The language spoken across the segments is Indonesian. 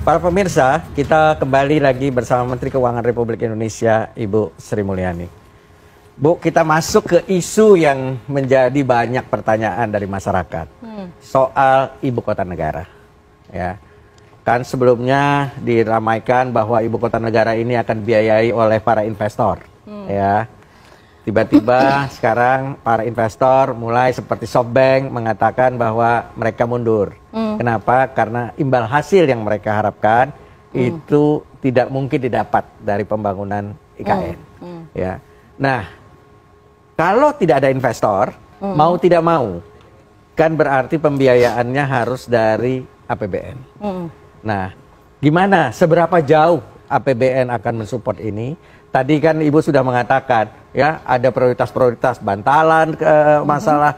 Para pemirsa, kita kembali lagi bersama Menteri Keuangan Republik Indonesia, Ibu Sri Mulyani. Bu, kita masuk ke isu yang menjadi banyak pertanyaan dari masyarakat soal ibu kota negara. Ya, kan sebelumnya diramaikan bahwa ibu kota negara ini akan dibiayai oleh para investor. Ya, tiba-tiba sekarang para investor mulai seperti SoftBank mengatakan bahwa mereka mundur. Kenapa? Karena imbal hasil yang mereka harapkan itu tidak mungkin didapat dari pembangunan IKN. Ya, nah kalau tidak ada investor, mau tidak mau, kan berarti pembiayaannya harus dari APBN. Nah, gimana? Seberapa jauh APBN akan mensupport ini? Tadi kan Ibu sudah mengatakan, ya ada prioritas-prioritas bantalan ke masalah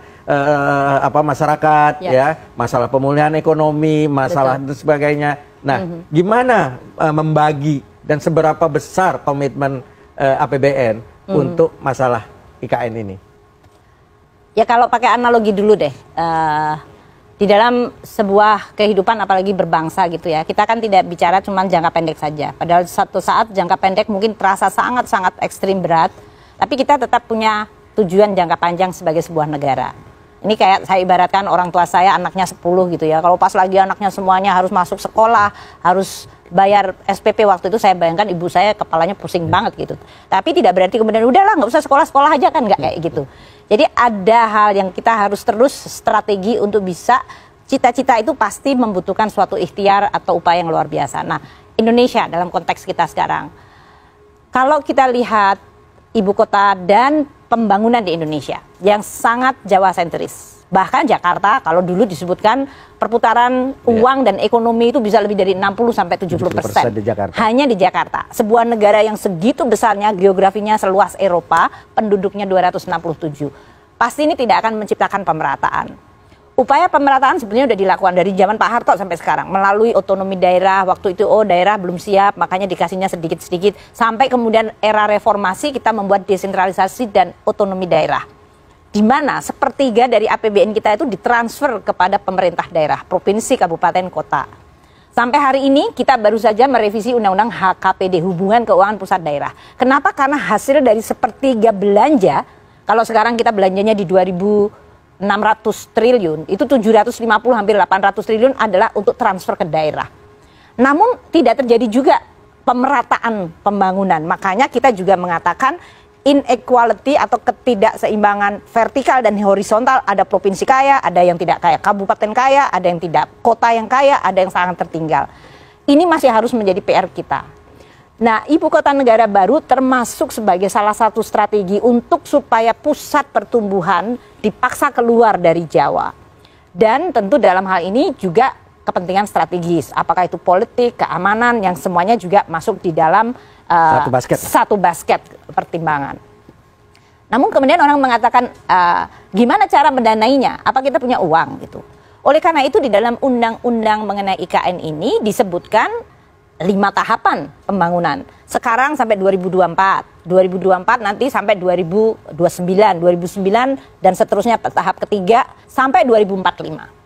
masyarakat, ya masalah pemulihan ekonomi, masalah dan sebagainya. Nah, gimana membagi dan seberapa besar komitmen APBN untuk masalah IKN ini? Ya kalau pakai analogi dulu deh, di dalam sebuah kehidupan apalagi berbangsa gitu ya, kita kan tidak bicara cuma jangka pendek saja. Padahal satu saat jangka pendek mungkin terasa sangat-sangat ekstrim berat, tapi kita tetap punya tujuan jangka panjang sebagai sebuah negara. Ini kayak saya ibaratkan orang tua saya anaknya 10 gitu ya, kalau pas lagi anaknya semuanya harus masuk sekolah, harus bayar SPP, waktu itu saya bayangkan ibu saya kepalanya pusing banget gitu. Tapi tidak berarti kemudian udahlah nggak usah sekolah-sekolah aja, kan nggak kayak gitu. Jadi ada hal yang kita harus terus strategi untuk bisa, cita-cita itu pasti membutuhkan suatu ikhtiar atau upaya yang luar biasa. Nah, Indonesia dalam konteks kita sekarang, kalau kita lihat ibu kota dan pembangunan di Indonesia yang sangat Jawa sentris. Bahkan Jakarta kalau dulu disebutkan perputaran uang dan ekonomi itu bisa lebih dari 60-70% di Jakarta. Hanya di Jakarta. Sebuah negara yang segitu besarnya, geografinya seluas Eropa, penduduknya 267. Pasti ini tidak akan menciptakan pemerataan. Upaya pemerataan sebenarnya sudah dilakukan dari zaman Pak Harto sampai sekarang. Melalui otonomi daerah, waktu itu daerah belum siap, makanya dikasihnya sedikit-sedikit. Sampai kemudian era reformasi kita membuat desentralisasi dan otonomi daerah. Di mana sepertiga dari APBN kita itu ditransfer kepada pemerintah daerah, provinsi, kabupaten, kota. Sampai hari ini kita baru saja merevisi Undang-Undang HKPD, Hubungan Keuangan Pusat Daerah. Kenapa? Karena hasil dari sepertiga belanja, kalau sekarang kita belanjanya di 2.600 triliun, itu 750 hampir 800 triliun adalah untuk transfer ke daerah. Namun tidak terjadi juga pemerataan pembangunan. Makanya kita juga mengatakan inequality atau ketidakseimbangan vertikal dan horizontal, ada provinsi kaya, ada yang tidak kaya, kabupaten kaya, ada yang tidak, kota yang kaya, ada yang sangat tertinggal. Ini masih harus menjadi PR kita. Nah, ibu kota negara baru termasuk sebagai salah satu strategi untuk supaya pusat pertumbuhan dipaksa keluar dari Jawa. Dan tentu dalam hal ini juga kepentingan strategis, apakah itu politik, keamanan, yang semuanya juga masuk di dalam satu basket pertimbangan. Namun kemudian orang mengatakan gimana cara mendanainya? Apa kita punya uang gitu? Oleh karena itu di dalam undang-undang mengenai IKN ini disebutkan 5 tahapan pembangunan. Sekarang sampai 2024, 2024 nanti sampai 2029, 2009 dan seterusnya tahap ketiga sampai 2045.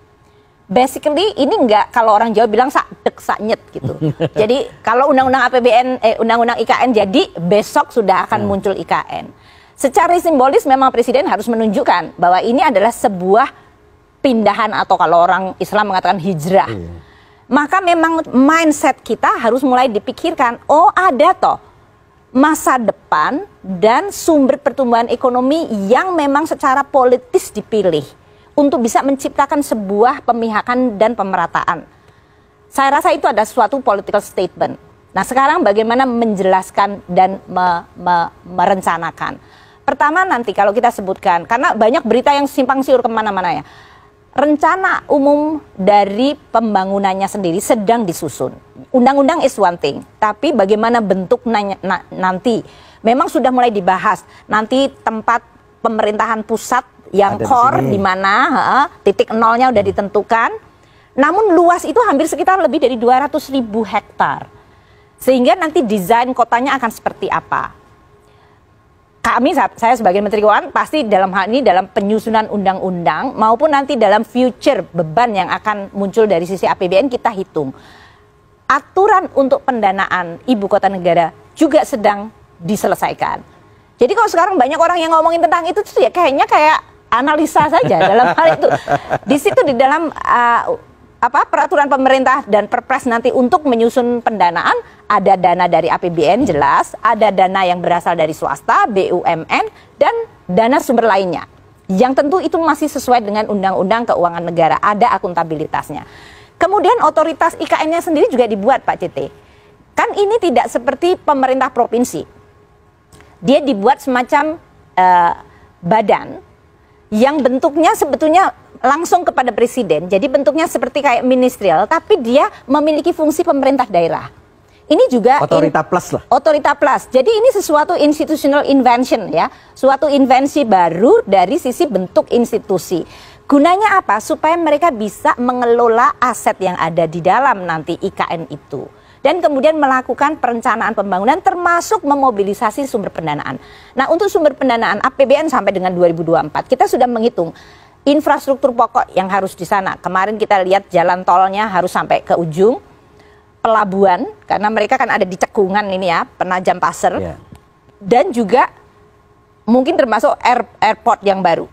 Basically ini enggak, kalau orang Jawa bilang sakdek saknyet gitu. Jadi kalau undang-undang APBN, undang-undang IKN jadi besok sudah akan muncul IKN. Secara simbolis memang Presiden harus menunjukkan bahwa ini adalah sebuah pindahan atau kalau orang Islam mengatakan hijrah. Maka memang mindset kita harus mulai dipikirkan, oh ada toh masa depan dan sumber pertumbuhan ekonomi yang memang secara politis dipilih untuk bisa menciptakan sebuah pemihakan dan pemerataan. Saya rasa itu ada suatu political statement. Nah sekarang bagaimana menjelaskan dan merencanakan. Pertama nanti kalau kita sebutkan, karena banyak berita yang simpang siur kemana-mana ya. Rencana umum dari pembangunannya sendiri sedang disusun. Undang-undang is one thing, tapi bagaimana bentuk nanti. Memang sudah mulai dibahas, nanti tempat pemerintahan pusat yang core di mana titik nolnya udah ditentukan. Namun luas itu hampir sekitar lebih dari 200.000 hektar. Sehingga nanti desain kotanya akan seperti apa. Saya sebagai Menteri Keuangan pasti dalam hal ini dalam penyusunan undang-undang maupun nanti dalam future beban yang akan muncul dari sisi APBN kita hitung. aturan untuk pendanaan ibu kota negara juga sedang diselesaikan. Jadi kalau sekarang banyak orang yang ngomongin tentang itu tuh ya kayaknya kayak analisa saja dalam hal itu. Di situ di dalam peraturan pemerintah dan Perpres nanti untuk menyusun pendanaan ada dana dari APBN jelas, ada dana yang berasal dari swasta, BUMN dan dana sumber lainnya. Yang tentu itu masih sesuai dengan Undang-Undang Keuangan Negara, ada akuntabilitasnya. Kemudian otoritas IKN-nya sendiri juga dibuat Pak CT. Kan ini tidak seperti pemerintah provinsi. Dia dibuat semacam badan yang bentuknya sebetulnya langsung kepada presiden. Jadi bentuknya seperti kayak ministerial, tapi dia memiliki fungsi pemerintah daerah. Ini juga otorita plus lah. Otorita plus. Jadi ini sesuatu institutional invention ya, suatu invensi baru dari sisi bentuk institusi. Gunanya apa? Supaya mereka bisa mengelola aset yang ada di dalam nanti IKN itu. Dan kemudian melakukan perencanaan pembangunan termasuk memobilisasi sumber pendanaan. Nah untuk sumber pendanaan APBN sampai dengan 2024 kita sudah menghitung infrastruktur pokok yang harus di sana. Kemarin kita lihat jalan tolnya harus sampai ke ujung, pelabuhan karena mereka kan ada di cekungan ini ya, Penajam Pasir. Yeah. Dan juga mungkin termasuk airport yang baru.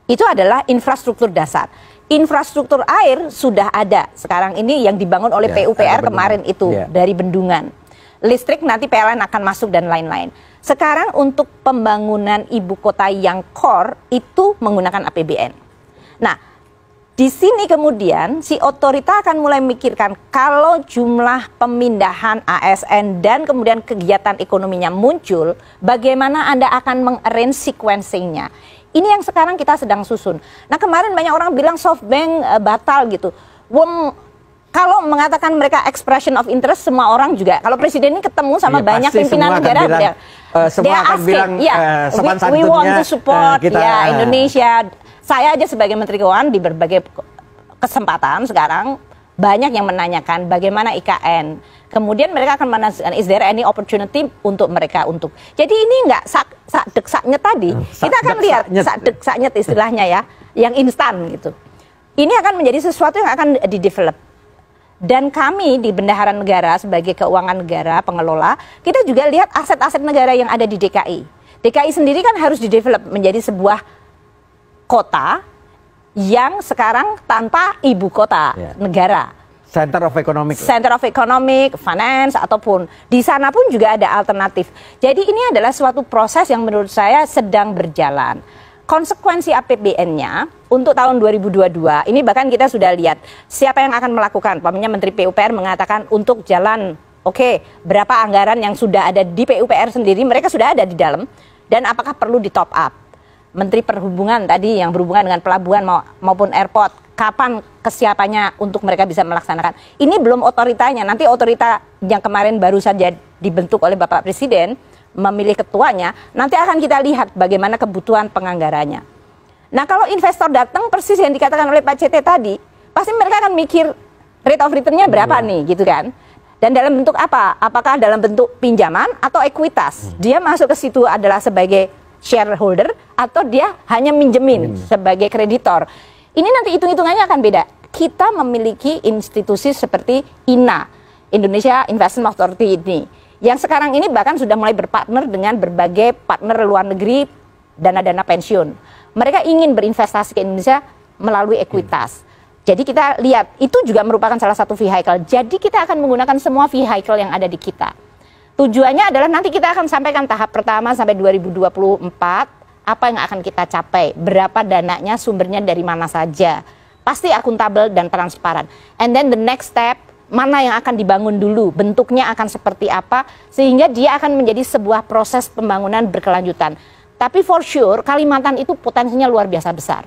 Itu adalah infrastruktur dasar. Infrastruktur air sudah ada sekarang ini yang dibangun oleh PUPR kemarin itu dari bendungan. Listrik nanti PLN akan masuk dan lain-lain. Sekarang untuk pembangunan ibu kota yang core itu menggunakan APBN. Nah, di sini kemudian si otorita akan mulai memikirkan kalau jumlah pemindahan ASN dan kemudian kegiatan ekonominya muncul, bagaimana Anda akan meng-arrange sequencing-nya. Ini yang sekarang kita sedang susun. Nah kemarin banyak orang bilang SoftBank batal gitu. Kalau mengatakan mereka expression of interest, semua orang juga. Kalau presiden ini ketemu sama banyak pimpinan negara, semua akan bilang sopan santunnya. We want to support Indonesia. Saya aja sebagai Menteri Keuangan di berbagai kesempatan sekarang banyak yang menanyakan bagaimana IKN. Kemudian mereka akan menanyakan, is there any opportunity untuk mereka untuk. Jadi ini enggak sak-dek sak-nyet tadi. Kita akan lihat sak-dek sak-nyet istilahnya ya, yang instan gitu. Ini akan menjadi sesuatu yang akan di-develop. Dan kami di Bendahara Negara sebagai keuangan negara pengelola, kita juga lihat aset-aset negara yang ada di DKI. DKI sendiri kan harus di-develop menjadi sebuah kota yang sekarang tanpa ibu kota negara. Center of Economic, Finance, ataupun di sana pun juga ada alternatif. Jadi ini adalah suatu proses yang menurut saya sedang berjalan. Konsekuensi APBN-nya untuk tahun 2022, ini bahkan kita sudah lihat siapa yang akan melakukan. Pamannya Menteri PUPR mengatakan untuk jalan, berapa anggaran yang sudah ada di PUPR sendiri, mereka sudah ada di dalam, dan apakah perlu di top up. Menteri Perhubungan tadi yang berhubungan dengan pelabuhan maupun airport, kapan kesiapannya untuk mereka bisa melaksanakan. Ini belum otoritanya, nanti otorita yang kemarin baru saja dibentuk oleh Bapak Presiden, memilih ketuanya, nanti akan kita lihat bagaimana kebutuhan penganggarannya. Nah kalau investor datang persis yang dikatakan oleh Pak CT tadi, pasti mereka akan mikir rate of return-nya berapa nih gitu kan. Dan dalam bentuk apa? Apakah dalam bentuk pinjaman atau ekuitas? Dia masuk ke situ adalah sebagai shareholder atau dia hanya minjemin sebagai kreditor. Ini nanti hitung-hitungannya akan beda. Kita memiliki institusi seperti INA, Indonesia Investment Authority ini, yang sekarang ini bahkan sudah mulai berpartner dengan berbagai partner luar negeri, dana-dana pensiun. Mereka ingin berinvestasi ke Indonesia melalui ekuitas. Jadi kita lihat, itu juga merupakan salah satu vehicle. Jadi kita akan menggunakan semua vehicle yang ada di kita. Tujuannya adalah nanti kita akan sampaikan tahap pertama sampai 2024, apa yang akan kita capai, berapa dananya, sumbernya dari mana saja. Pasti akuntabel dan transparan. And then the next step, mana yang akan dibangun dulu, bentuknya akan seperti apa, sehingga dia akan menjadi sebuah proses pembangunan berkelanjutan. Tapi for sure, Kalimantan itu potensinya luar biasa besar.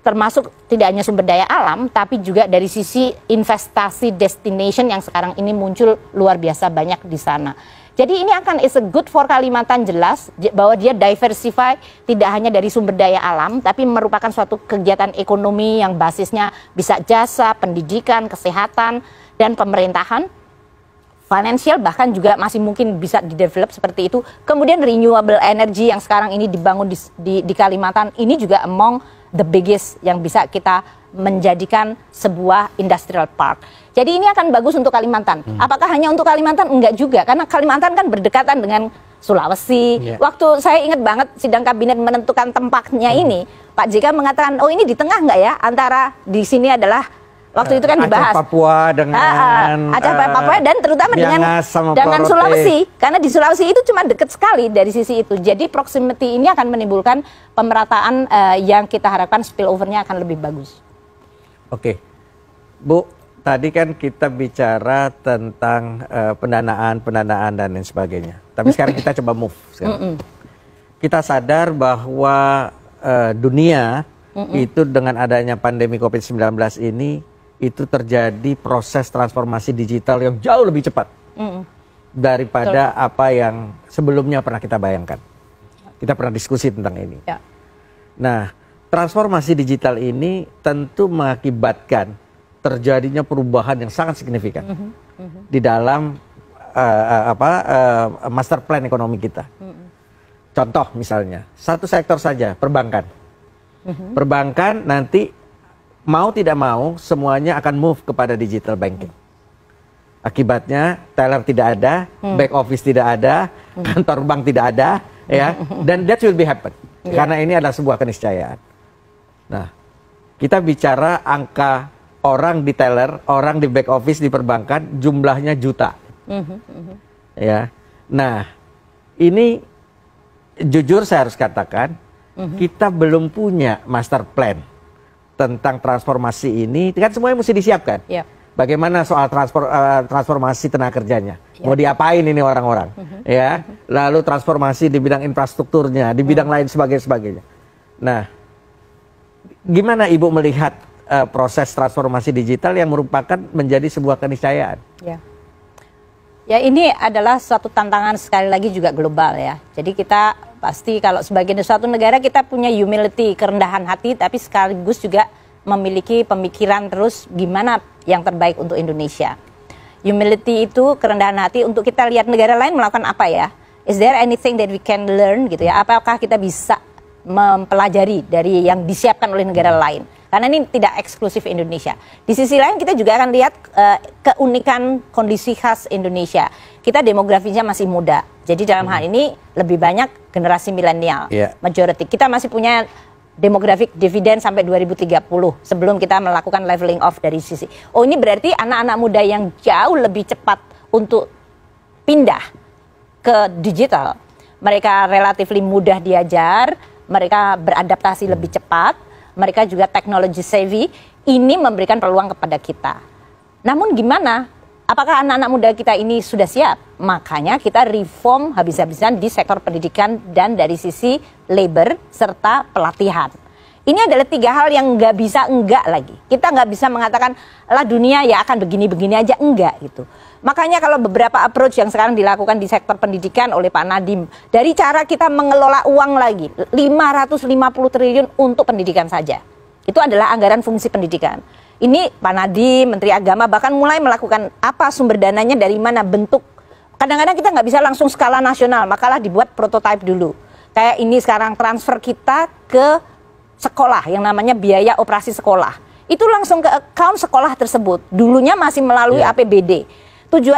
Termasuk tidak hanya sumber daya alam, tapi juga dari sisi investasi destination yang sekarang ini muncul luar biasa banyak di sana. Jadi ini akan is a good for Kalimantan, jelas bahwa dia diversify tidak hanya dari sumber daya alam, tapi merupakan suatu kegiatan ekonomi yang basisnya bisa jasa, pendidikan, kesehatan, dan pemerintahan. Financial bahkan juga masih mungkin bisa di-develop seperti itu. Kemudian renewable energy yang sekarang ini dibangun di Kalimantan, ini juga among the biggest yang bisa kita menjadikan sebuah industrial park. Jadi ini akan bagus untuk Kalimantan. Apakah hanya untuk Kalimantan? Enggak juga, karena Kalimantan kan berdekatan dengan Sulawesi. Waktu saya ingat banget sidang kabinet menentukan tempatnya ini, Pak JK mengatakan, oh ini di tengah enggak ya, antara di sini adalah waktu itu kan dibahas Aceh Papua dengan Aceh Papua dan terutama dengan Sulawesi, karena di Sulawesi itu cuma dekat sekali dari sisi itu. Jadi proximity ini akan menimbulkan pemerataan yang kita harapkan spillover-nya akan lebih bagus. Oke, Bu, tadi kan kita bicara tentang pendanaan dan lain sebagainya. Tapi sekarang kita coba move. Kita sadar bahwa dunia itu dengan adanya pandemi COVID-19 ini itu terjadi proses transformasi digital yang jauh lebih cepat daripada apa yang sebelumnya pernah kita bayangkan. Kita pernah diskusi tentang ini. Ya. Nah, transformasi digital ini tentu mengakibatkan terjadinya perubahan yang sangat signifikan di dalam master plan ekonomi kita. Contoh misalnya, satu sektor saja, perbankan. Perbankan nanti mau tidak mau semuanya akan move kepada digital banking. Akibatnya teller tidak ada, back office tidak ada, kantor bank tidak ada, ya. Dan that will be happen. Karena ini adalah sebuah keniscayaan. Nah, kita bicara angka orang di teller, orang di back office di perbankan jumlahnya juta. Ya. Nah, ini jujur saya harus katakan kita belum punya master plan tentang transformasi ini, kan semuanya mesti disiapkan. Bagaimana soal transformasi tenaga kerjanya? Mau diapain ini orang-orang? Ya, lalu transformasi di bidang infrastrukturnya, di bidang lain sebagainya. Nah, gimana Ibu melihat proses transformasi digital yang merupakan menjadi sebuah keniscayaan? Ya, ini adalah suatu tantangan sekali lagi juga global ya. Jadi kita pasti kalau sebagai suatu negara kita punya humility, kerendahan hati, tapi sekaligus juga memiliki pemikiran terus gimana yang terbaik untuk Indonesia. Humility itu kerendahan hati untuk kita lihat negara lain melakukan apa ya. Is there anything that we can learn gitu ya. Apakah kita bisa mempelajari dari yang disiapkan oleh negara lain. Karena ini tidak eksklusif Indonesia. Di sisi lain kita juga akan lihat keunikan kondisi khas Indonesia. Kita demografinya masih muda. Jadi dalam hal ini lebih banyak generasi milenial, majority. Kita masih punya demographic dividend sampai 2030 sebelum kita melakukan leveling off dari sisi. Oh, ini berarti anak-anak muda yang jauh lebih cepat untuk pindah ke digital. Mereka relatif mudah diajar, mereka beradaptasi lebih cepat, mereka juga technology savvy. Ini memberikan peluang kepada kita. Namun gimana? Apakah anak-anak muda kita ini sudah siap? Makanya kita reform habis-habisan di sektor pendidikan dan dari sisi labor serta pelatihan. Ini adalah 3 hal yang nggak bisa enggak lagi. Kita nggak bisa mengatakan lah dunia ya akan begini-begini aja, enggak gitu. Makanya kalau beberapa approach yang sekarang dilakukan di sektor pendidikan oleh Pak Nadiem, dari cara kita mengelola uang lagi 550 triliun untuk pendidikan saja. Itu adalah anggaran fungsi pendidikan. Ini Pak Nadiem, Menteri Agama bahkan mulai melakukan apa sumber dananya dari mana bentuk. Kadang-kadang kita nggak bisa langsung skala nasional, makalah dibuat prototipe dulu. Kayak ini sekarang transfer kita ke sekolah yang namanya biaya operasi sekolah. Itu langsung ke account sekolah tersebut. Dulunya masih melalui APBD.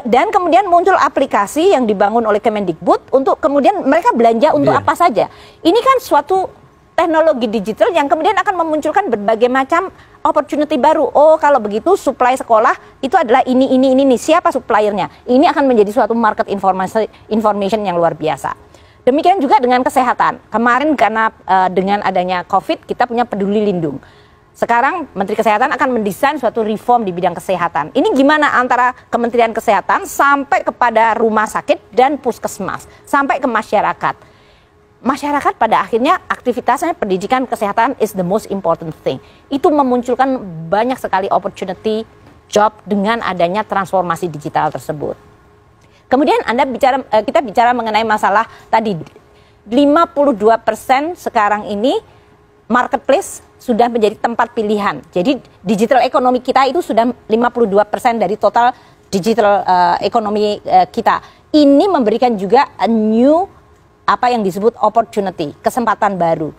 Dan kemudian muncul aplikasi yang dibangun oleh Kemendikbud untuk kemudian mereka belanja untuk apa saja. Ini kan suatu teknologi digital yang kemudian akan memunculkan berbagai macam opportunity baru. Oh, kalau begitu supply sekolah itu adalah ini. Siapa suppliernya? Ini akan menjadi suatu market information yang luar biasa. Demikian juga dengan kesehatan. Kemarin karena dengan adanya COVID kita punya Peduli Lindung. Sekarang Menteri Kesehatan akan mendesain suatu reform di bidang kesehatan. Ini gimana antara Kementerian Kesehatan sampai kepada rumah sakit dan puskesmas, sampai ke masyarakat. Masyarakat pada akhirnya aktivitasnya pendidikan kesehatan is the most important thing. Itu memunculkan banyak sekali opportunity job dengan adanya transformasi digital tersebut. Kemudian kita bicara mengenai masalah tadi 52% sekarang ini marketplace sudah menjadi tempat pilihan. Jadi digital ekonomi kita itu sudah 52% dari total digital ekonomi kita. Ini memberikan juga a new apa yang disebut opportunity, kesempatan baru.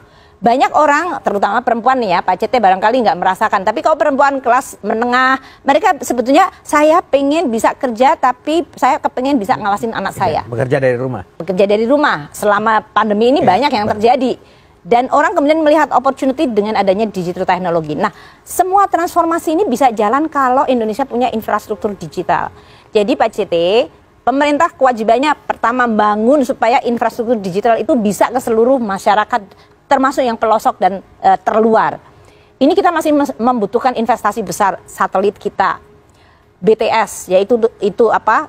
Banyak orang, terutama perempuan nih ya, Pak CT barangkali nggak merasakan. Tapi kalau perempuan kelas menengah, mereka sebetulnya saya pengen bisa kerja, tapi saya kepengen bisa ngawasin anak saya. Bekerja dari rumah. Bekerja dari rumah. Selama pandemi ini banyak yang terjadi. Dan orang kemudian melihat opportunity dengan adanya digital teknologi. Nah, semua transformasi ini bisa jalan kalau Indonesia punya infrastruktur digital. Jadi Pak CT, pemerintah kewajibannya pertama bangun supaya infrastruktur digital itu bisa ke seluruh masyarakat, termasuk yang pelosok dan terluar. Ini kita masih membutuhkan investasi besar satelit kita, BTS, yaitu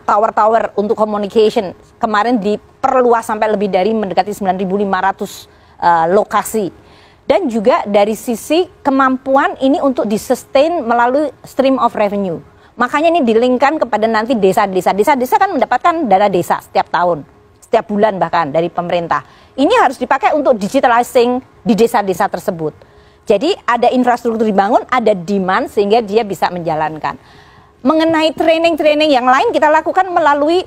tower-tower untuk communication kemarin diperluas sampai lebih dari mendekati 9.500 lokasi. Dan juga dari sisi kemampuan ini untuk disustain melalui stream of revenue. Makanya ini dilingkan kepada nanti desa-desa. Desa-desa kan mendapatkan dana desa setiap tahun, setiap bulan bahkan dari pemerintah. Ini harus dipakai untuk digitalizing di desa-desa tersebut. Jadi ada infrastruktur dibangun, ada demand sehingga dia bisa menjalankan. Mengenai training-training yang lain kita lakukan melalui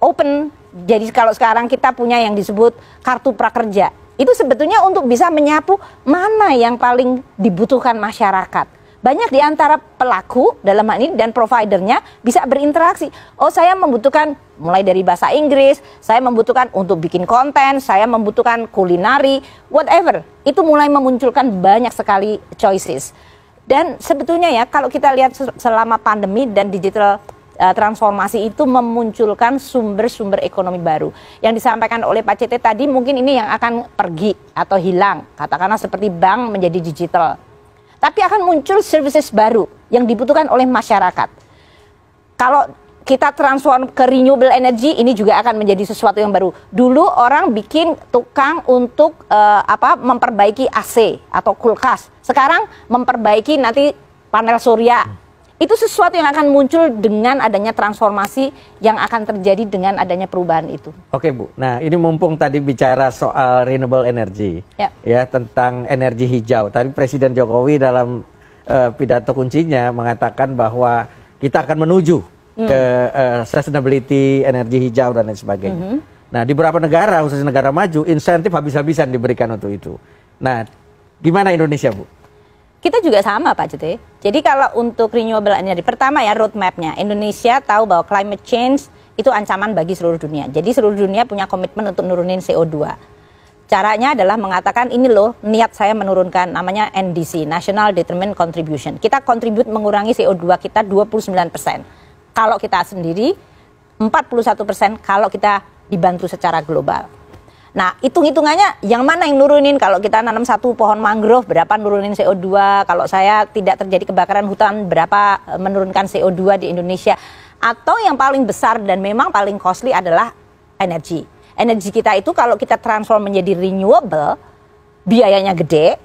open. Jadi kalau sekarang kita punya yang disebut kartu prakerja. Itu sebetulnya untuk bisa menyapu mana yang paling dibutuhkan masyarakat. Banyak di antara pelaku dalam hal ini dan providernya bisa berinteraksi. Oh, saya membutuhkan mulai dari bahasa Inggris, saya membutuhkan untuk bikin konten, saya membutuhkan kulinari, whatever. Itu mulai memunculkan banyak sekali choices. Dan sebetulnya ya kalau kita lihat selama pandemi dan digital transformasi itu memunculkan sumber-sumber ekonomi baru. Yang disampaikan oleh Pak CT tadi mungkin ini yang akan pergi atau hilang. Katakanlah seperti bank menjadi digital. Tapi akan muncul services baru yang dibutuhkan oleh masyarakat. Kalau kita transform ke renewable energy, ini juga akan menjadi sesuatu yang baru. Dulu orang bikin tukang untuk memperbaiki AC atau kulkas. Sekarang memperbaiki nanti panel surya. Itu sesuatu yang akan muncul dengan adanya transformasi yang akan terjadi dengan adanya perubahan itu. Oke Bu, nah ini mumpung tadi bicara soal renewable energy, ya tentang energi hijau. Tadi Presiden Jokowi dalam pidato kuncinya mengatakan bahwa kita akan menuju ke sustainability, energi hijau dan lain sebagainya. Nah di beberapa negara, khususnya negara maju, insentif habis-habisan diberikan untuk itu. Nah gimana Indonesia Bu? Kita juga sama Pak CT. Jadi kalau untuk renewable energy, pertama ya roadmap-nya. Indonesia tahu bahwa climate change itu ancaman bagi seluruh dunia. Jadi seluruh dunia punya komitmen untuk nurunin CO2. Caranya adalah mengatakan ini loh niat saya menurunkan, namanya NDC, National Determined Contribution. Kita kontribut mengurangi CO2 kita 29%. Kalau kita sendiri 41% kalau kita dibantu secara global. Nah, hitung-hitungannya yang mana yang nurunin? Kalau kita nanam satu pohon mangrove, berapa nurunin CO2? Kalau saya tidak terjadi kebakaran hutan, berapa menurunkan CO2 di Indonesia? Atau yang paling besar dan memang paling costly adalah energi. Energi kita itu kalau kita transform menjadi renewable, biayanya gede,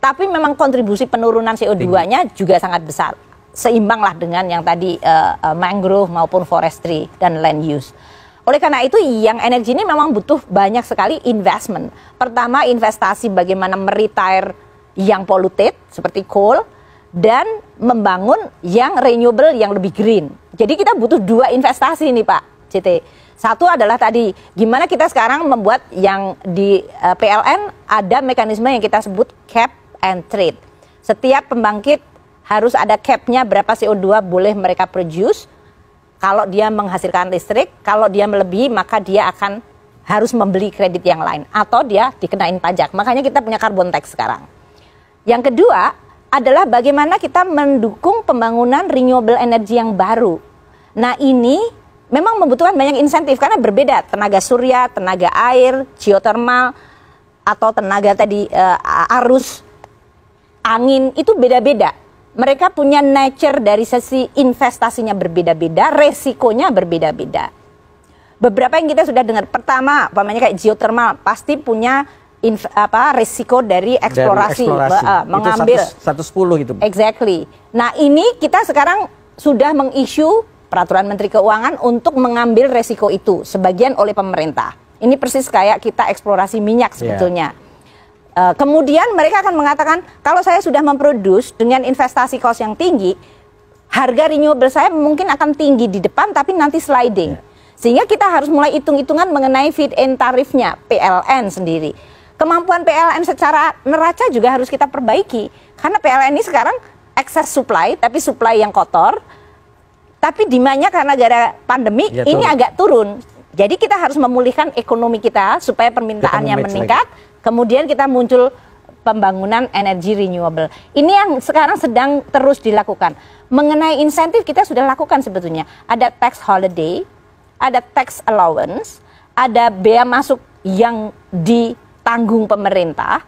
tapi memang kontribusi penurunan CO2-nya juga sangat besar. Seimbanglah dengan yang tadi mangrove maupun forestry dan land use. Oleh karena itu yang energi ini memang butuh banyak sekali investment. Pertama investasi bagaimana meretire yang polluted seperti coal dan membangun yang renewable yang lebih green. Jadi kita butuh dua investasi nih Pak CT. Satu adalah tadi gimana kita sekarang membuat yang di PLN ada mekanisme yang kita sebut cap and trade. Setiap pembangkit harus ada cap-nya berapa CO2 boleh mereka produce. Kalau dia menghasilkan listrik, kalau dia melebihi maka dia akan harus membeli kredit yang lain atau dia dikenain pajak. Makanya kita punya carbon tax sekarang. Yang kedua adalah bagaimana kita mendukung pembangunan renewable energy yang baru. Nah ini memang membutuhkan banyak insentif karena berbeda tenaga surya, tenaga air, geothermal atau tenaga tadi arus angin itu beda-beda. Mereka punya nature dari sisi investasinya berbeda-beda, resikonya berbeda-beda. Beberapa yang kita sudah dengar, pertama, umpamanya kayak geothermal, pasti punya resiko dari eksplorasi. Mengambil. Itu 110 itu. Exactly. Nah ini kita sekarang sudah mengisu peraturan Menteri Keuangan untuk mengambil resiko itu, sebagian oleh pemerintah. Ini persis kayak kita eksplorasi minyak sebetulnya. Kemudian mereka akan mengatakan kalau saya sudah memproduksi dengan investasi cost yang tinggi, harga renewable saya mungkin akan tinggi di depan tapi nanti sliding. Sehingga kita harus mulai hitung-hitungan mengenai feed-in tarifnya PLN sendiri. Kemampuan PLN secara neraca juga harus kita perbaiki. Karena PLN ini sekarang excess supply, tapi supply yang kotor. Tapi demand-nya karena gara pandemi Ya, ini agak turun. Jadi kita harus memulihkan ekonomi kita supaya permintaannya meningkat. Kemudian kita muncul pembangunan energi renewable. Ini yang sekarang sedang terus dilakukan. Mengenai insentif kita sudah lakukan sebetulnya. Ada tax holiday, ada tax allowance, ada bea masuk yang ditanggung pemerintah.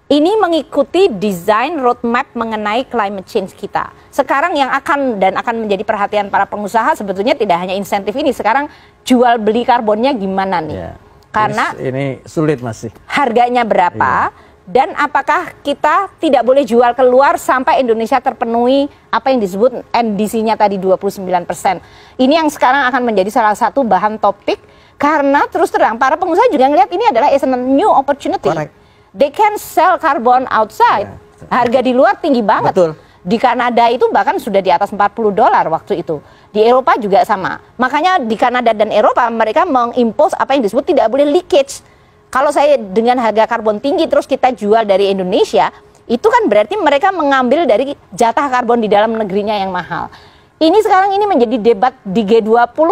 Ini mengikuti desain roadmap mengenai climate change kita. Sekarang yang akan menjadi perhatian para pengusaha sebetulnya tidak hanya insentif ini. Sekarang jual beli karbonnya gimana nih? Ya. Karena ini sulit masih. Harganya berapa? Dan apakah kita tidak boleh jual keluar sampai Indonesia terpenuhi apa yang disebut NDC-nya tadi 29%. Ini yang sekarang akan menjadi salah satu bahan topik karena terus terang para pengusaha juga ngelihat ini adalah is a new opportunity. Correct. They can sell carbon outside. Harga di luar tinggi banget. Betul. Di Kanada itu bahkan sudah di atas $40 waktu itu. Di Eropa juga sama. Makanya di Kanada dan Eropa mereka mengimpose apa yang disebut tidak boleh leakage. Kalau saya dengan harga karbon tinggi terus kita jual dari Indonesia, itu kan berarti mereka mengambil dari jatah karbon di dalam negerinya yang mahal. Ini sekarang ini menjadi debat di G20,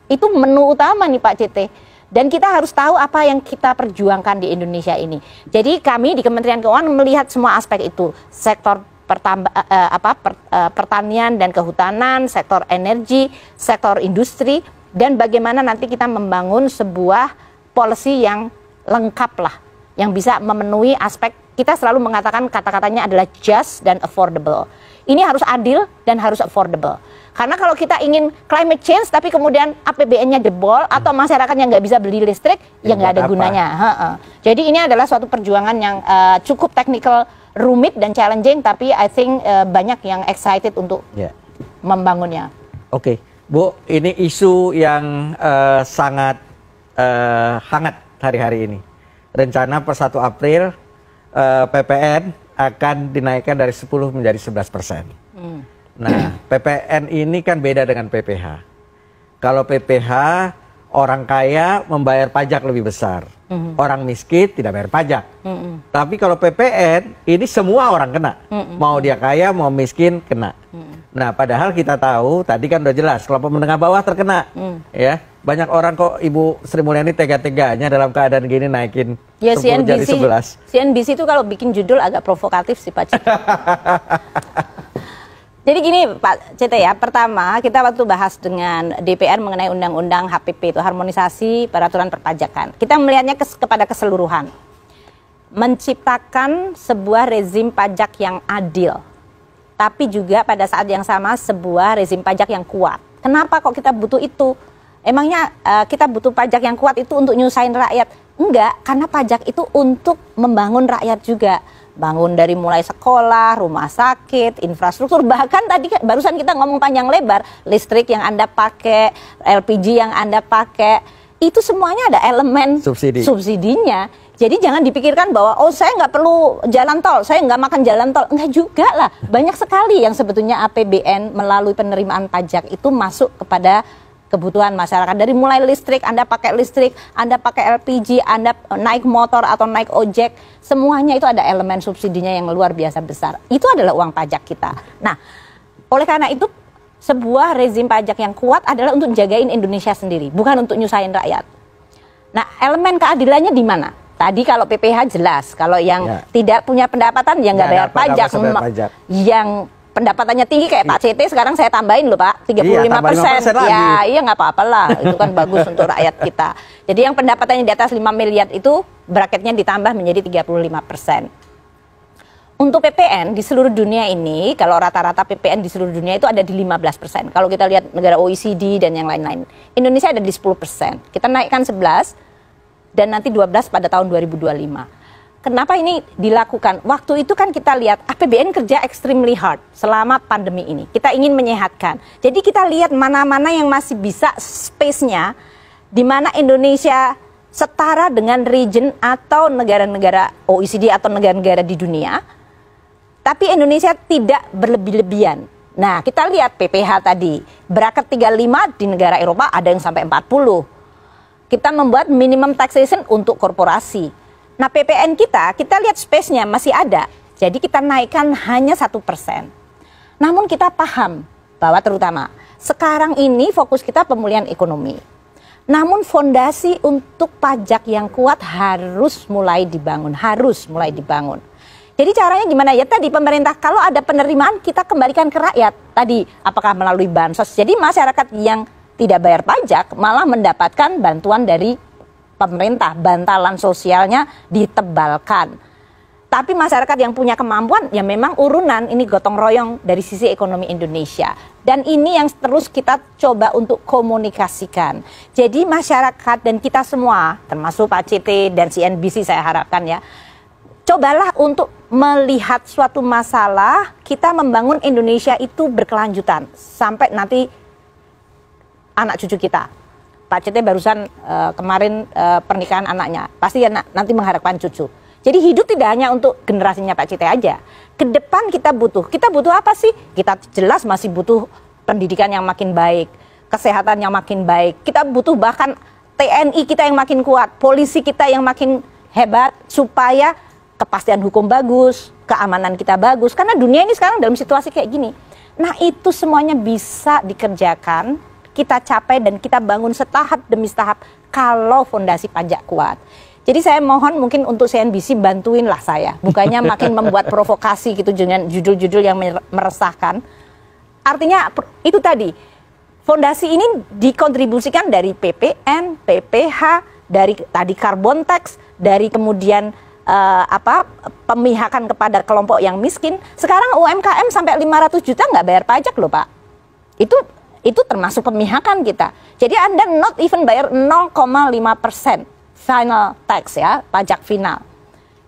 itu menu utama nih Pak CT. Dan kita harus tahu apa yang kita perjuangkan di Indonesia ini. Jadi kami di Kementerian Keuangan melihat semua aspek itu. Sektor pertanian dan kehutanan, sektor energi, sektor industri, dan bagaimana nanti kita membangun sebuah policy yang lengkap lah, yang bisa memenuhi aspek. Kita selalu mengatakan kata-katanya adalah just dan affordable. Ini harus adil dan harus affordable. Karena kalau kita ingin climate change tapi kemudian APBN-nya jebol atau masyarakatnya nggak bisa beli listrik, ya nggak ada gunanya. Jadi ini adalah suatu perjuangan yang cukup technical, rumit dan challenging, tapi I think banyak yang excited untuk membangunnya. Oke, Bu, ini isu yang sangat hangat hari-hari ini. Rencana per 1 April PPN akan dinaikkan dari 10 menjadi 11%. Nah, PPN ini kan beda dengan PPH. Kalau PPH, orang kaya membayar pajak lebih besar. Orang miskin tidak bayar pajak. Tapi kalau PPN, ini semua orang kena. Mau dia kaya, mau miskin, kena. Nah, padahal kita tahu, tadi kan udah jelas, kelompok menengah bawah terkena. Ya, banyak orang kok Ibu Sri Mulyani tega-teganya dalam keadaan gini naikin 10 jadi 11. CNBC itu kalau bikin judul agak provokatif sih Pak Citi. Jadi gini Pak CT ya, pertama kita waktu bahas dengan DPR mengenai undang-undang HPP itu harmonisasi peraturan perpajakan. Kita melihatnya kepada keseluruhan. Menciptakan sebuah rezim pajak yang adil. Tapi juga pada saat yang sama sebuah rezim pajak yang kuat. Kenapa kok kita butuh itu? Emangnya kita butuh pajak yang kuat itu untuk nyusahin rakyat? Enggak, karena pajak itu untuk membangun rakyat juga. Bangun dari mulai sekolah, rumah sakit, infrastruktur, bahkan tadi barusan kita ngomong panjang lebar, listrik yang Anda pakai, LPG yang Anda pakai, itu semuanya ada elemen subsidinya. Jadi jangan dipikirkan bahwa oh saya nggak perlu jalan tol, saya nggak makan jalan tol, enggak juga lah. Banyak sekali yang sebetulnya APBN melalui penerimaan pajak itu masuk kepada kebutuhan masyarakat. Dari mulai listrik, Anda pakai listrik, Anda pakai LPG, Anda naik motor atau naik ojek, semuanya itu ada elemen subsidinya yang luar biasa besar. Itu adalah uang pajak kita. Nah, oleh karena itu sebuah rezim pajak yang kuat adalah untuk jagain Indonesia sendiri, bukan untuk nyusahin rakyat. Nah, elemen keadilannya di mana? Tadi kalau PPH jelas, kalau yang tidak punya pendapatan ya nggak bayar pajak. Yang pendapatannya tinggi kayak Pak CT sekarang saya tambahin loh Pak 35%. Iya nggak apa-apa lah, itu kan bagus untuk rakyat kita. Jadi yang pendapatannya di atas 5 miliar itu bracketnya ditambah menjadi 35%. Untuk PPN di seluruh dunia ini, kalau rata-rata PPN di seluruh dunia itu ada di 15%. Kalau kita lihat negara OECD dan yang lain-lain, Indonesia ada di 10%. Kita naikkan 11 dan nanti 12 pada tahun 2025. Kenapa ini dilakukan? Waktu itu kan kita lihat APBN kerja extremely hard selama pandemi ini. Kita ingin menyehatkan. Jadi kita lihat mana-mana yang masih bisa space-nya, di mana Indonesia setara dengan region atau negara-negara OECD atau negara-negara di dunia. Tapi Indonesia tidak berlebih-lebihan. Nah, kita lihat PPH tadi, bracket 35 di negara Eropa ada yang sampai 40. Kita membuat minimum taxation untuk korporasi. Nah PPN kita lihat space-nya masih ada. Jadi kita naikkan hanya 1%. Namun kita paham bahwa terutama sekarang ini fokus kita pemulihan ekonomi. Namun fondasi untuk pajak yang kuat harus mulai dibangun. Jadi caranya gimana ya? Tadi pemerintah kalau ada penerimaan kita kembalikan ke rakyat. Tadi apakah melalui bansos. Jadi masyarakat yang tidak bayar pajak malah mendapatkan bantuan dari pemerintah, bantalan sosialnya ditebalkan. Tapi masyarakat yang punya kemampuan ya memang urunan, ini gotong royong dari sisi ekonomi Indonesia. Dan ini yang terus kita coba untuk komunikasikan. Jadi masyarakat dan kita semua, termasuk Pak CT dan CNBC saya harapkan ya, cobalah untuk melihat suatu masalah, kita membangun Indonesia itu berkelanjutan sampai nanti anak cucu kita. Pak CT barusan kemarin pernikahan anaknya, pasti ya nanti mengharapkan cucu. Jadi hidup tidak hanya untuk generasinya Pak CT aja. Ke depan kita butuh apa sih? Kita jelas masih butuh pendidikan yang makin baik, kesehatan yang makin baik. Kita butuh bahkan TNI kita yang makin kuat, polisi kita yang makin hebat, supaya kepastian hukum bagus, keamanan kita bagus. Karena dunia ini sekarang dalam situasi kayak gini. Nah itu semuanya bisa dikerjakan, kita capai dan kita bangun setahap demi setahap kalau fondasi pajak kuat. Jadi saya mohon mungkin untuk CNBC bantuinlah saya, bukannya makin membuat provokasi gitu dengan judul-judul yang meresahkan. Artinya itu tadi, fondasi ini dikontribusikan dari PPN, PPH, dari tadi carbon tax, dari kemudian pemihakan kepada kelompok yang miskin. Sekarang UMKM sampai 500 juta nggak bayar pajak loh Pak. Itu termasuk pemihakan kita. Jadi Anda not even bayar 0,5%. Final tax ya, pajak final.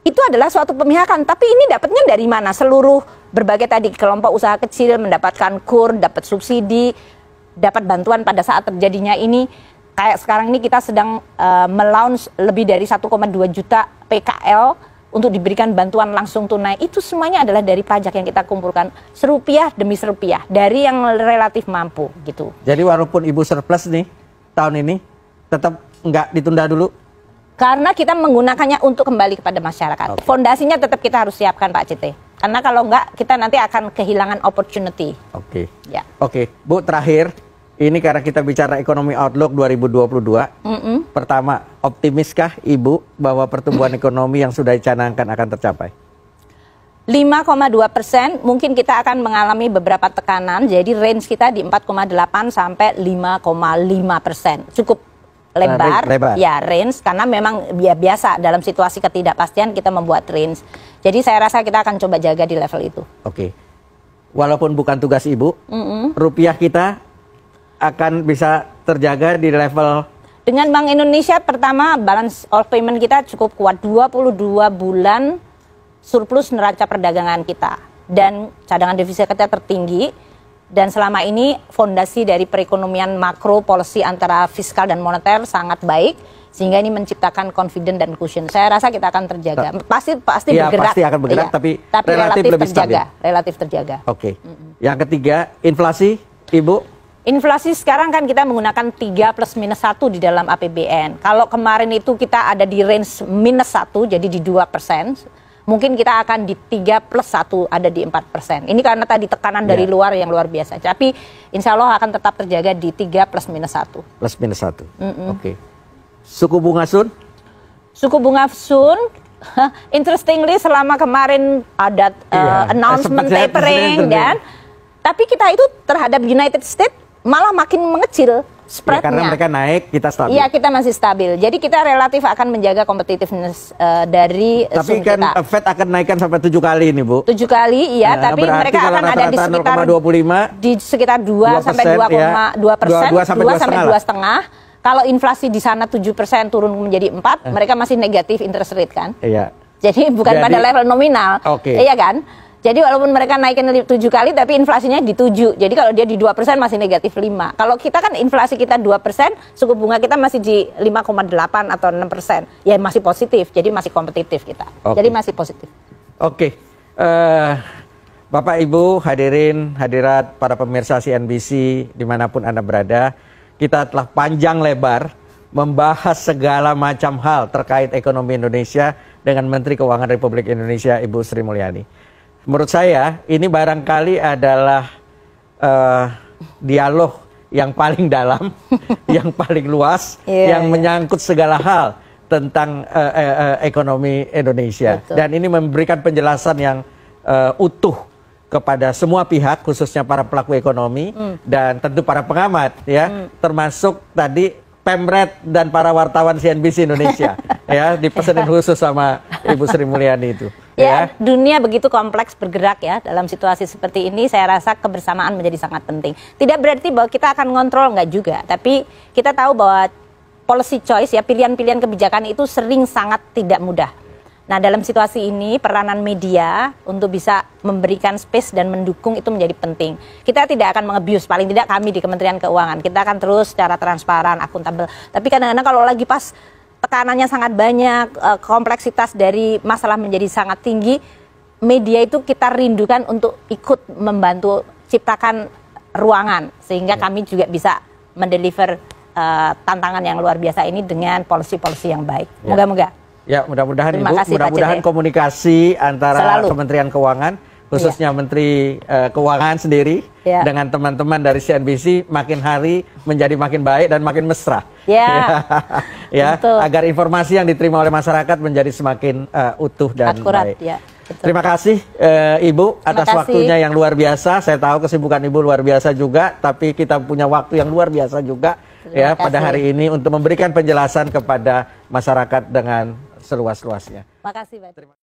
Itu adalah suatu pemihakan, tapi ini dapatnya dari mana? Seluruh berbagai tadi kelompok usaha kecil mendapatkan KUR, dapat subsidi, dapat bantuan pada saat terjadinya ini. Kayak sekarang ini kita sedang melaunch lebih dari 1,2 juta PKL untuk diberikan bantuan langsung tunai. Itu semuanya adalah dari pajak yang kita kumpulkan serupiah demi serupiah dari yang relatif mampu gitu. Jadi walaupun Ibu surplus nih tahun ini tetap nggak ditunda dulu? Karena kita menggunakannya untuk kembali kepada masyarakat. Okay. Fondasinya tetap kita harus siapkan Pak CT. Karena kalau enggak, kita nanti akan kehilangan opportunity. Oke. Ya. Oke, Bu, terakhir, ini karena kita bicara ekonomi outlook 2022. Pertama, optimiskah Ibu bahwa pertumbuhan ekonomi yang sudah dicanangkan akan tercapai? 5,2%, mungkin kita akan mengalami beberapa tekanan. Jadi range kita di 4,8 sampai 5,5%. Cukup lebar, ya range, karena memang ya biasa dalam situasi ketidakpastian kita membuat range. Jadi saya rasa kita akan coba jaga di level itu. Oke. Walaupun bukan tugas Ibu, rupiah kita akan bisa terjaga di level. Dengan Bank Indonesia, pertama balance of payment kita cukup kuat, 22 bulan surplus neraca perdagangan kita. Dan cadangan devisa kita tertinggi. Dan selama ini fondasi dari perekonomian makro policy antara fiskal dan moneter sangat baik, sehingga ini menciptakan confidence dan cushion. Saya rasa kita akan terjaga. Pasti ya, bergerak. Pasti akan bergerak, tapi relatif lebih terjaga. Stabil. Relatif terjaga. Oke. Yang ketiga, inflasi, Ibu. Inflasi sekarang kan kita menggunakan 3 plus minus 1 di dalam APBN. Kalau kemarin itu kita ada di range minus 1, jadi di 2%. Mungkin kita akan di 3 plus 1 ada di 4%. Ini karena tadi tekanan dari luar yang luar biasa. Tapi insya Allah akan tetap terjaga di 3 plus minus 1. Plus minus 1. Oke. Suku bunga Sun? Suku bunga Sun, interestingly selama kemarin ada announcement tapering dan tapi kita itu terhadap United States malah makin mengecil. Spreadnya. Ya, karena mereka naik, kita stabil. Iya, kita masih stabil. Jadi kita relatif akan menjaga competitiveness dari tapi kan kita. Fed akan naikkan sampai 7 kali ini, Bu. 7 kali, iya. Tapi mereka akan ada di sekitar 0,25, di sekitar 2 sampai 2,2%, 2 sampai 2,5. Kalau inflasi di sana 7% turun menjadi 4, mereka masih negatif interest rate kan? Iya. Jadi bukan pada level nominal, okay. Iya kan? Jadi walaupun mereka naikin 7 kali, tapi inflasinya di 7. Jadi kalau dia di 2% masih negatif 5. Kalau kita kan inflasi kita 2%, suku bunga kita masih di 5,8 atau 6%. Ya masih positif, jadi masih kompetitif kita. Jadi masih positif. Oke. Bapak, Ibu, hadirat, para pemirsa CNBC, dimanapun Anda berada, kita telah panjang lebar membahas segala macam hal terkait ekonomi Indonesia dengan Menteri Keuangan Republik Indonesia Ibu Sri Mulyani. Menurut saya ini barangkali adalah dialog yang paling dalam, yang paling luas, yang menyangkut segala hal tentang ekonomi Indonesia. Betul. Dan ini memberikan penjelasan yang utuh kepada semua pihak, khususnya para pelaku ekonomi dan tentu para pengamat, ya, termasuk tadi Pemret dan para wartawan CNBC Indonesia, ya, dipesanin khusus sama Ibu Sri Mulyani itu. Ya, dunia begitu kompleks bergerak ya dalam situasi seperti ini. Saya rasa kebersamaan menjadi sangat penting. Tidak berarti bahwa kita akan ngontrol, nggak juga. Tapi kita tahu bahwa policy choice, ya, pilihan-pilihan kebijakan itu sering sangat tidak mudah. Nah, dalam situasi ini peranan media untuk bisa memberikan space dan mendukung itu menjadi penting. Kita tidak akan mengebius, paling tidak kami di Kementerian Keuangan. Kita akan terus secara transparan, akuntabel. Tapi kadang-kadang kalau lagi pas tekanannya sangat banyak, kompleksitas dari masalah menjadi sangat tinggi, media itu kita rindukan untuk ikut membantu ciptakan ruangan. Sehingga kami juga bisa mendeliver tantangan yang luar biasa ini dengan policy-policy yang baik. Moga-moga. Ya, mudah-mudahan Ibu, kasih, mudah-mudahan komunikasi antara Kementerian Keuangan, khususnya Menteri Keuangan sendiri, dengan teman-teman dari CNBC makin hari menjadi makin baik dan makin mesra. Ya, agar informasi yang diterima oleh masyarakat menjadi semakin utuh dan akurat, baik. Ya, betul. Terima kasih Ibu atas waktunya yang luar biasa. Saya tahu kesibukan Ibu luar biasa juga, tapi kita punya waktu yang luar biasa juga pada hari ini untuk memberikan penjelasan kepada masyarakat dengan seluas-luasnya. Makasih, Pak.